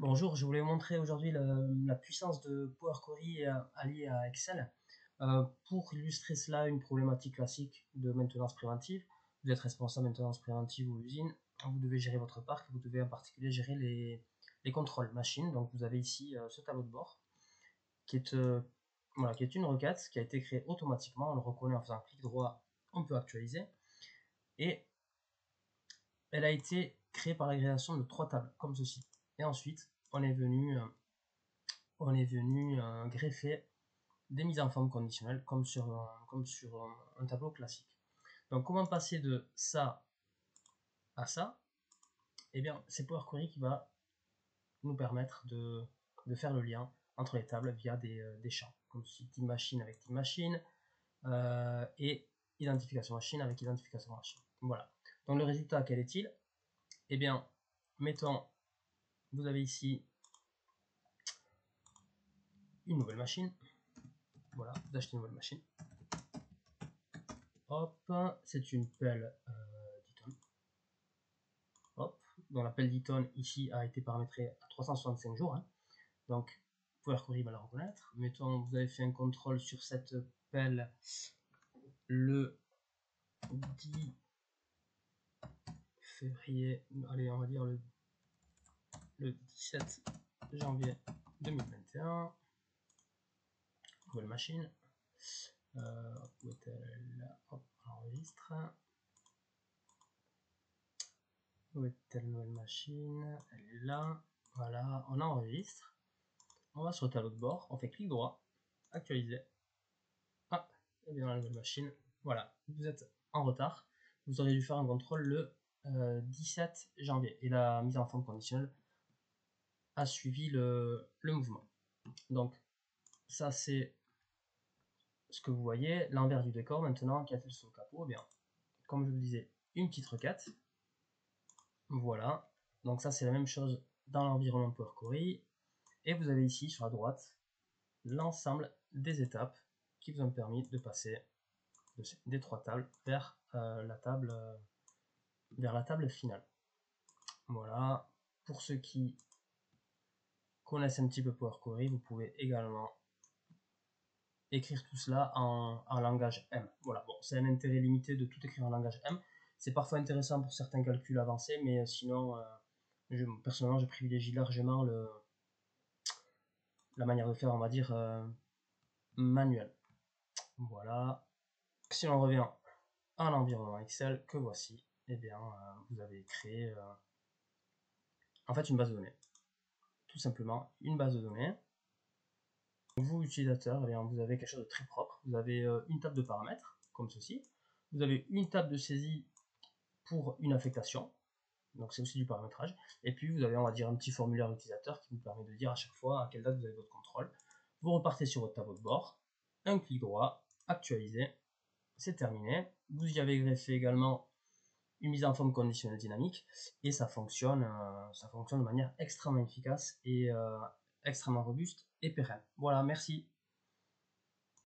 Bonjour, je voulais vous montrer aujourd'hui la puissance de Power Query alliée à Excel. Pour illustrer cela, une problématique classique de maintenance préventive. Vous êtes responsable de maintenance préventive ou usine, vous devez gérer votre parc, vous devez en particulier gérer les contrôles machines. Donc vous avez ici ce tableau de bord qui est, voilà, qui est une requête qui a été créée automatiquement. On le reconnaît en faisant clic droit, on peut actualiser. Et elle a été créée par l'agrégation de 3 tables, comme ceci. Et ensuite, on est venu greffer des mises en forme conditionnelles comme sur un tableau classique. Donc comment passer de ça à ça? Eh bien, c'est Power Query qui va nous permettre de faire le lien entre les tables via des champs, comme si Team Machine avec Team Machine et identification machine avec identification machine. Voilà. Donc le résultat, quel est-il? Eh bien, mettons, vous avez ici une nouvelle machine. Voilà, vous achetez une nouvelle machine. Hop, c'est une pelle d'Eaton. Hop, dont la pelle d'Eaton ici a été paramétrée à 365 jours. Hein. Donc, Power Query va la reconnaître. Mettons, vous avez fait un contrôle sur cette pelle le 10 février, allez, on va dire le 17 janvier 2021. Nouvelle machine. Où est-elle? Hop, on enregistre. Où est-elle, nouvelle machine? Elle est là. Voilà, on enregistre. On va sur le tableau de bord, on fait clic droit, actualiser. Ah, et bien dans la nouvelle machine. Voilà, vous êtes en retard. Vous auriez dû faire un contrôle le 17 janvier. Et la mise en forme conditionnelle a suivi le mouvement. Donc, ça c'est ce que vous voyez. L'envers du décor maintenant, qu'y a-t-il sur le capot? Eh bien, comme je vous le disais, une petite requête. Voilà. Donc ça c'est la même chose dans l'environnement Power Query. Et vous avez ici sur la droite l'ensemble des étapes qui vous ont permis de passer des 3 tables vers la table finale. Voilà. Pour ceux qui connaissent un petit peu Power Query, vous pouvez également écrire tout cela en langage M. Voilà. Bon, c'est un intérêt limité de tout écrire en langage M. C'est parfois intéressant pour certains calculs avancés, mais sinon, personnellement, je privilégie largement la manière de faire, on va dire, manuelle. Voilà. Si on revient à l'environnement Excel que voici, eh bien, vous avez créé en fait une base de données. Tout simplement, une base de données. Vous, utilisateur, eh bien, vous avez quelque chose de très propre. Vous avez une table de paramètres, comme ceci. Vous avez une table de saisie pour une affectation. Donc c'est aussi du paramétrage. Et puis vous avez, on va dire, un petit formulaire utilisateur qui vous permet de dire à chaque fois à quelle date vous avez votre contrôle. Vous repartez sur votre tableau de bord, un clic droit, actualiser, c'est terminé. Vous y avez greffé également une mise en forme conditionnelle dynamique et ça fonctionne de manière extrêmement efficace et extrêmement robuste et pérenne. Voilà, merci.